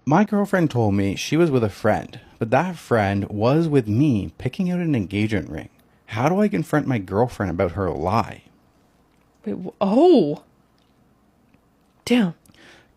My girlfriend told me she was with a friend, but that friend was with me picking out an engagement ring. How do I confront my girlfriend about her lie? Wait, oh, damn.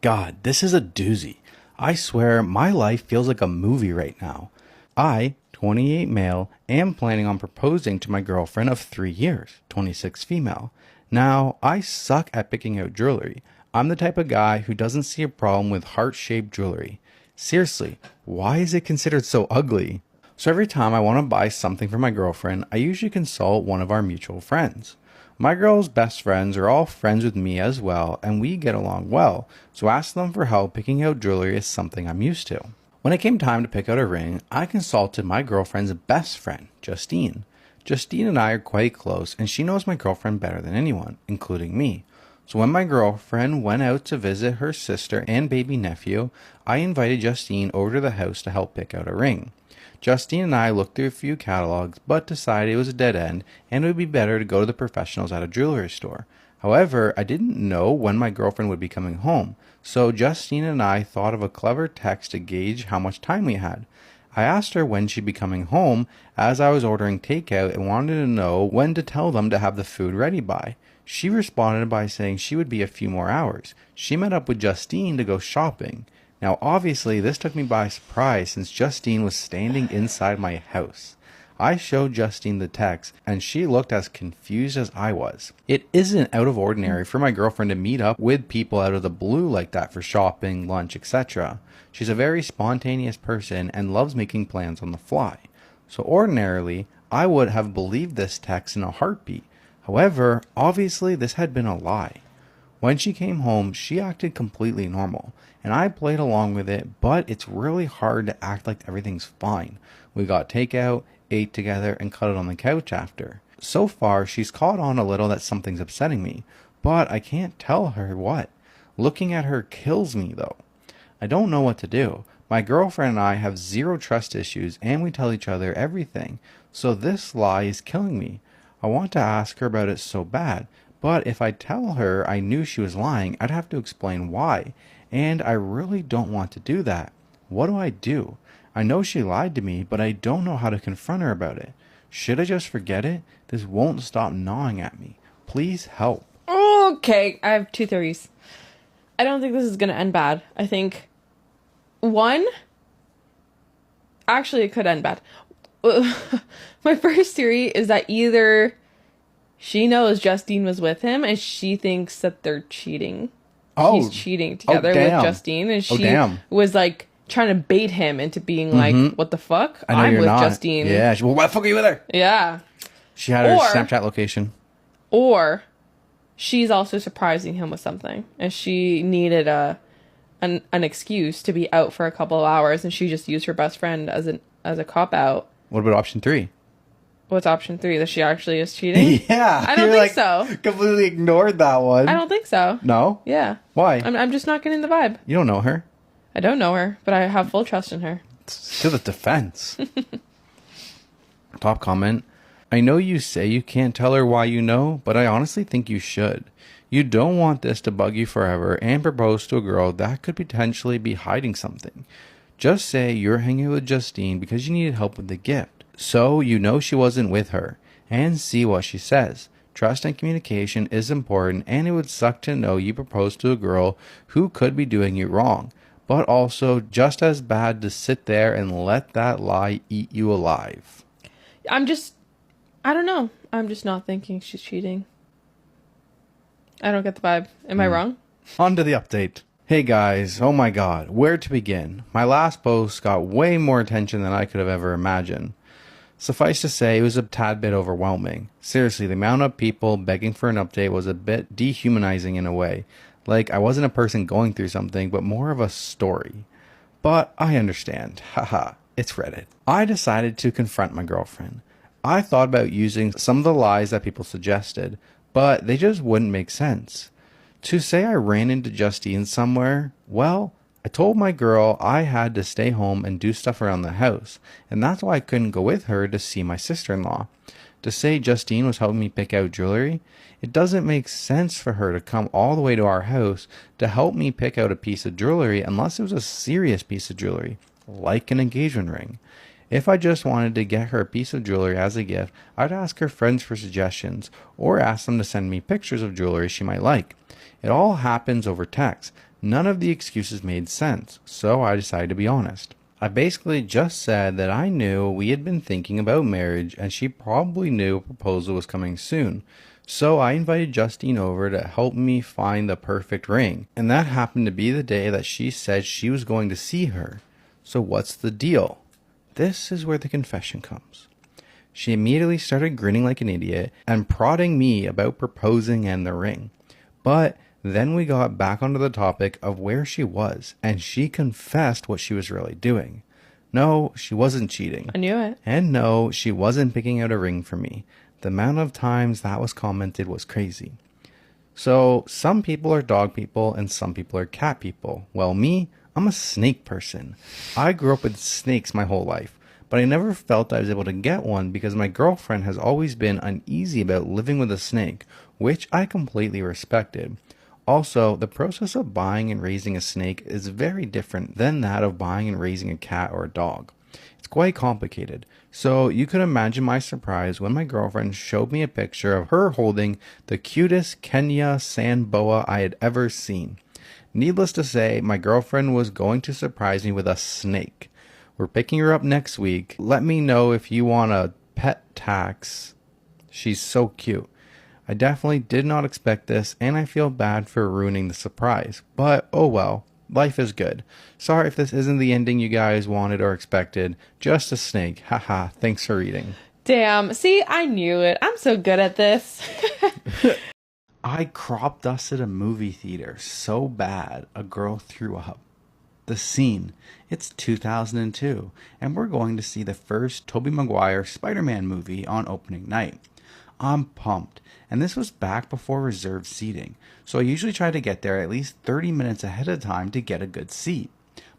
God, this is a doozy. I swear my life feels like a movie right now. I, 28 male, am planning on proposing to my girlfriend of 3 years, 26 female. Now, I suck at picking out jewelry. I'm the type of guy who doesn't see a problem with heart-shaped jewelry. Seriously, why is it considered so ugly? So every time I want to buy something for my girlfriend, I usually consult one of our mutual friends. My girl's best friends are all friends with me as well, and we get along well, so asking them for help picking out jewelry is something I'm used to. When it came time to pick out a ring, I consulted my girlfriend's best friend, Justine. Justine and I are quite close, and she knows my girlfriend better than anyone, including me. So when my girlfriend went out to visit her sister and baby nephew, I invited Justine over to the house to help pick out a ring. Justine and I looked through a few catalogs, but decided it was a dead end and it would be better to go to the professionals at a jewelry store. However, I didn't know when my girlfriend would be coming home, so Justine and I thought of a clever text to gauge how much time we had. I asked her when she'd be coming home, as I was ordering takeout and wanted to know when to tell them to have the food ready by. She responded by saying she would be a few more hours. She met up with Justine to go shopping. Now obviously this took me by surprise since Justine was standing inside my house. I showed Justine the text and she looked as confused as I was. It isn't out of ordinary for my girlfriend to meet up with people out of the blue like that for shopping, lunch, etc. She's a very spontaneous person and loves making plans on the fly. So ordinarily, I would have believed this text in a heartbeat. However, obviously this had been a lie. When she came home, she acted completely normal, and I played along with it, but it's really hard to act like everything's fine. We got takeout, ate together, and cuddled on the couch after. So far, she's caught on a little that something's upsetting me, but I can't tell her what. Looking at her kills me, though. I don't know what to do. My girlfriend and I have zero trust issues, and we tell each other everything, so this lie is killing me. I want to ask her about it so bad, but if I tell her I knew she was lying, I'd have to explain why, and I really don't want to do that. What do I do? I know she lied to me, but I don't know how to confront her about it. Should I just forget it? This won't stop gnawing at me. Please help. Okay, I have two theories. I don't think this is going to end bad. I think, one, actually it could end bad. My first theory is that either she knows Justine was with him and she thinks that they're cheating. Oh, he's cheating together with damn. Justine, and she Damn. was like trying to bait him into being like, what the fuck? I know I'm you're with not. Justine. Yeah. Well, why the fuck are you with her? Yeah. She had her Or- Snapchat location. Or she's also surprising him with something, and she needed an excuse to be out for a couple of hours, and she just used her best friend as a cop out. What about option 3? What's option 3? That she actually is cheating? Yeah. I don't you're think so. Completely ignored that one. I don't think so. No? Yeah. Why? I'm just not getting the vibe. You don't know her. I don't know her, but I have full trust in her. To the defense. Top comment. I know you say you can't tell her why you know, but I honestly think you should. You don't want this to bug you forever and propose to a girl that could potentially be hiding something. Just say you're hanging with Justine because you needed help with the gift. So you know she wasn't with her, and see what she says. Trust and communication is important, and it would suck to know you proposed to a girl who could be doing you wrong, but also just as bad to sit there and let that lie eat you alive. I don't know. I'm just not thinking she's cheating. I don't get the vibe. Am I wrong? On to the update. Hey guys, oh my god, where to begin? My last post got way more attention than I could have ever imagined. Suffice to say, it was a tad bit overwhelming. Seriously, the amount of people begging for an update was a bit dehumanizing in a way. Like, I wasn't a person going through something, but more of a story. But I understand. Haha, it's Reddit. I decided to confront my girlfriend. I thought about using some of the lies that people suggested, but they just wouldn't make sense. To say I ran into Justine somewhere, well, I told my girl I had to stay home and do stuff around the house, and that's why I couldn't go with her to see my sister-in-law. To say Justine was helping me pick out jewelry, it doesn't make sense for her to come all the way to our house to help me pick out a piece of jewelry unless it was a serious piece of jewelry, like an engagement ring. If I just wanted to get her a piece of jewelry as a gift, I'd ask her friends for suggestions or ask them to send me pictures of jewelry she might like. It all happens over text. None of the excuses made sense, so I decided to be honest. I basically just said that I knew we had been thinking about marriage and she probably knew a proposal was coming soon. So I invited Justine over to help me find the perfect ring. And that happened to be the day that she said she was going to see her. So what's the deal? This is where the confession comes. She immediately started grinning like an idiot and prodding me about proposing and the ring. But then we got back onto the topic of where she was, and she confessed what she was really doing. No, she wasn't cheating. I knew it. And no, she wasn't picking out a ring for me. The amount of times that was commented was crazy. So, some people are dog people and some people are cat people. Well, me, I'm a snake person. I grew up with snakes my whole life, but I never felt I was able to get one because my girlfriend has always been uneasy about living with a snake, which I completely respected. Also, the process of buying and raising a snake is very different than that of buying and raising a cat or a dog. It's quite complicated. So you could imagine my surprise when my girlfriend showed me a picture of her holding the cutest Kenya sand boa I had ever seen. Needless to say, my girlfriend was going to surprise me with a snake. We're picking her up next week. Let me know if you want a pet tax. She's so cute. I definitely did not expect this, and I feel bad for ruining the surprise. But, oh well, life is good. Sorry if this isn't the ending you guys wanted or expected. Just a snake. Haha, thanks for reading. Damn, see, I knew it. I'm so good at this. I crop dusted a movie theater so bad a girl threw up. The scene. It's 2002, and we're going to see the first Tobey Maguire Spider-Man movie on opening night. I'm pumped, and this was back before reserved seating, so I usually try to get there at least 30 minutes ahead of time to get a good seat.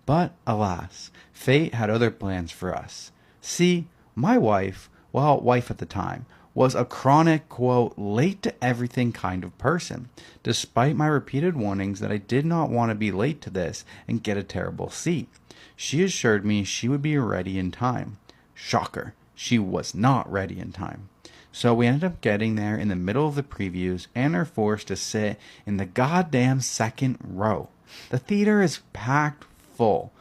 But alas, fate had other plans for us. See, my wife at the time, was a chronic, quote, late to everything kind of person, despite my repeated warnings that I did not want to be late to this and get a terrible seat. She assured me she would be ready in time. Shocker, she was not ready in time. So we ended up getting there in the middle of the previews and are forced to sit in the goddamn second row. The theater is packed full.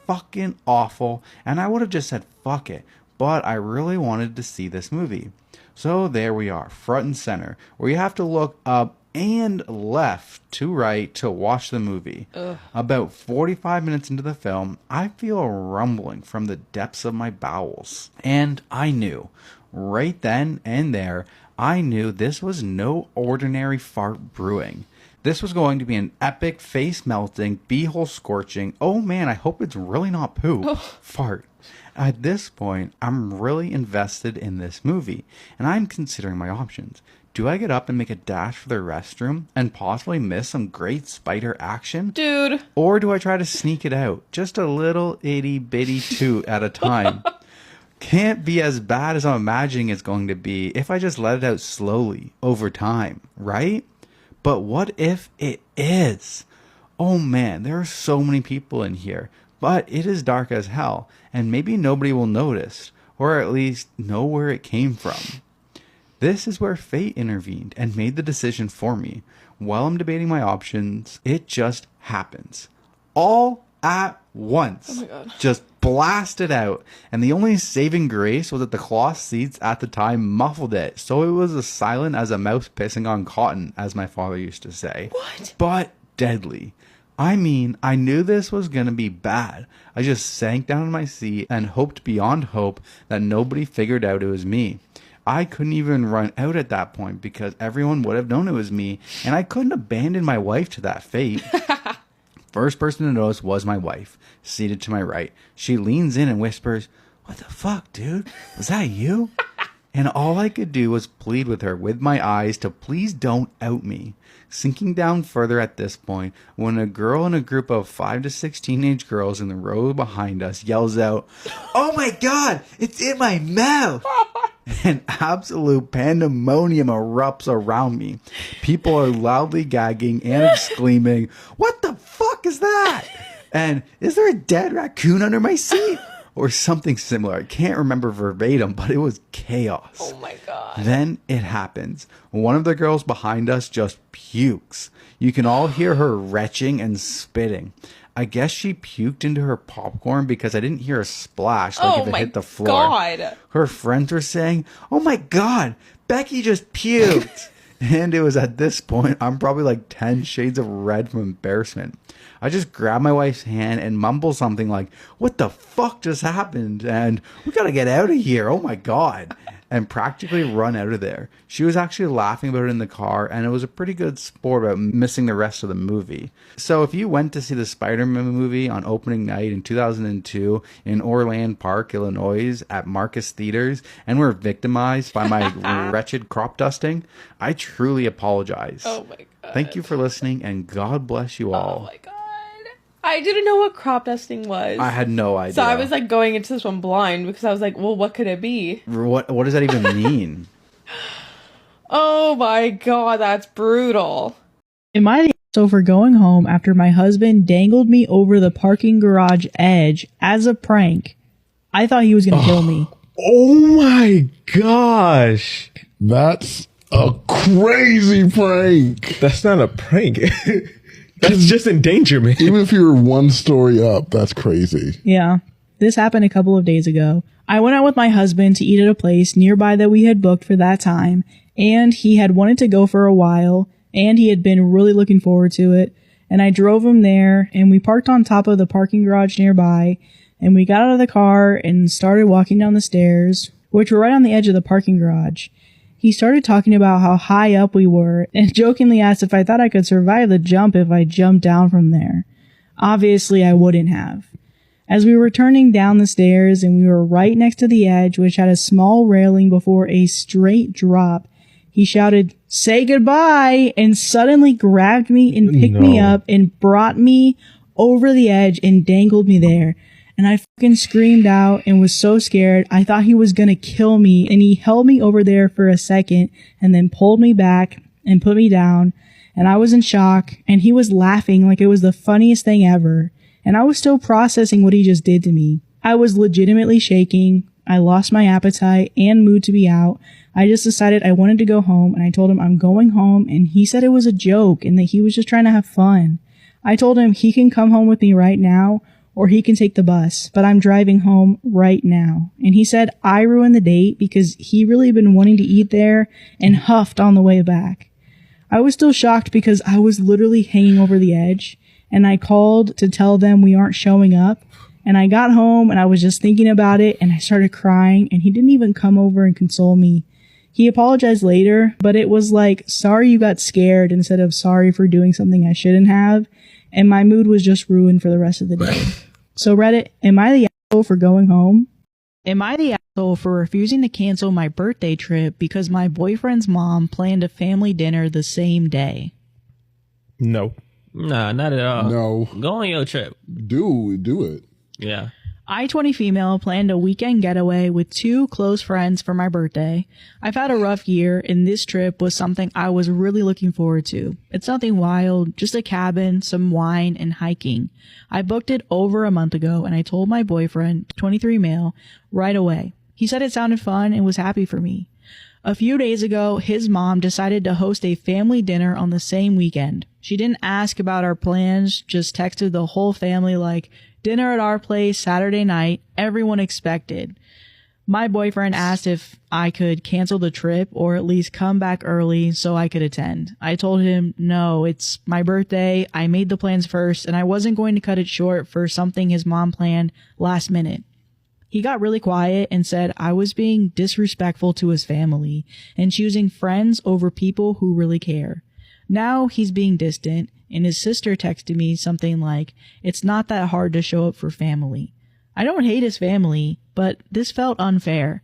Fucking awful. And I would have just said fuck it, but I really wanted to see this movie. So there we are, front and center, where you have to look up and left to right to watch the movie. Ugh. About 45 minutes into the film, I feel a rumbling from the depths of my bowels. And I knew, right then and there, I knew this was no ordinary fart brewing. This was going to be an epic, face-melting, beehole scorching, oh man, I hope it's really not poop, fart. At this point, I'm really invested in this movie, and I'm considering my options. Do I get up and make a dash for the restroom and possibly miss some great spider action? Dude. Or do I try to sneak it out, just a little itty bitty toot at a time? Can't be as bad as I'm imagining it's going to be if I just let it out slowly, over time, right? But what if it is? Oh man, there are so many people in here, but it is dark as hell, and maybe nobody will notice, or at least know where it came from. This is where fate intervened and made the decision for me. While I'm debating my options, it just happens. All at once. Oh my God. Just blasted out. And the only saving grace was that the cloth seats at the time muffled it. So it was as silent as a mouse pissing on cotton, as my father used to say. What? But deadly. I mean, I knew this was going to be bad. I just sank down in my seat and hoped beyond hope that nobody figured out it was me. I couldn't even run out at that point because everyone would have known it was me, and I couldn't abandon my wife to that fate. First person to notice was my wife, seated to my right. She leans in and whispers, "What the fuck, dude? Was that you?" And all I could do was plead with her with my eyes to please don't out me. Sinking down further at this point, when a girl in a group of 5 to 6 teenage girls in the row behind us yells out, "Oh my god, it's in my mouth!" An absolute pandemonium erupts around me. People are loudly gagging and exclaiming, "What the fuck is that?" And "Is there a dead raccoon under my seat?" Or something similar. I can't remember verbatim, but it was chaos. Oh my God. Then it happens. One of the girls behind us just pukes. You can all hear her retching and spitting. I guess she puked into her popcorn because I didn't hear a splash like if it hit the floor. God. Her friends were saying, "Oh my God, Becky just puked." And it was at this point, I'm probably like 10 shades of red from embarrassment. I just grab my wife's hand and mumble something like, "What the fuck just happened?" And "We gotta get out of here. Oh my God." And practically run out of there. She was actually laughing about it in the car, and it was a pretty good sport about missing the rest of the movie. So if you went to see the Spider-Man movie on opening night in 2002 in Orland Park, Illinois at Marcus Theaters and were victimized by my wretched crop dusting, I truly apologize. Oh my God. Thank you for listening, and God bless you all. Oh my God. I didn't know what crop dusting was. I had no idea. So I was like going into this one blind because I was like, well, what could it be? What does that even mean? Oh my God, that's brutal. Am I the asshole for going home after my husband dangled me over the parking garage edge as a prank? I thought he was going to kill me. Oh my gosh. That's a crazy prank. That's not a prank. That's just endangerment. Even if you're one story up, that's crazy. Yeah, this happened a couple of days ago. I went out with my husband to eat at a place nearby that we had booked for that time, and he had wanted to go for a while, and he had been really looking forward to it, and I drove him there, and we parked on top of the parking garage nearby, and we got out of the car and started walking down the stairs, which were right on the edge of the parking garage. He started talking about how high up we were and jokingly asked if I thought I could survive the jump if I jumped down from there. Obviously, I wouldn't have. As we were turning down the stairs and we were right next to the edge, which had a small railing before a straight drop, he shouted, "Say goodbye," and suddenly grabbed me and picked me up and brought me over the edge and dangled me there. And I fucking screamed out and was so scared. I thought he was gonna kill me, and he held me over there for a second and then pulled me back and put me down. And I was in shock, and he was laughing like it was the funniest thing ever. And I was still processing what he just did to me. I was legitimately shaking. I lost my appetite and mood to be out. I just decided I wanted to go home, and I told him I'm going home, and he said it was a joke and that he was just trying to have fun. I told him he can come home with me right now, or he can take the bus, but I'm driving home right now. And he said I ruined the date because he really been wanting to eat there and huffed on the way back. I was still shocked because I was literally hanging over the edge, and I called to tell them we aren't showing up. And I got home and I was just thinking about it and I started crying, and he didn't even come over and console me. He apologized later, but it was like, sorry you got scared instead of sorry for doing something I shouldn't have. And my mood was just ruined for the rest of the day. So Reddit, am I the asshole for going home? Am I the asshole for refusing to cancel my birthday trip because my boyfriend's mom planned a family dinner the same day? No. Nah, not at all. No. Go on your trip. Do it. Yeah. I, 20 female, planned a weekend getaway with 2 close friends for my birthday. I've had a rough year, and this trip was something I was really looking forward to. It's nothing wild, just a cabin, some wine, and hiking. I booked it over a month ago, and I told my boyfriend, 23 male, right away. He said it sounded fun and was happy for me. A few days ago, his mom decided to host a family dinner on the same weekend. She didn't ask about our plans, just texted the whole family like, dinner at our place Saturday night, everyone expected. My boyfriend asked if I could cancel the trip or at least come back early so I could attend. I told him, no, it's my birthday, I made the plans first, and I wasn't going to cut it short for something his mom planned last minute. He got really quiet and said I was being disrespectful to his family and choosing friends over people who really care. Now he's being distant, and his sister texted me something like, it's not that hard to show up for family. I don't hate his family, but this felt unfair.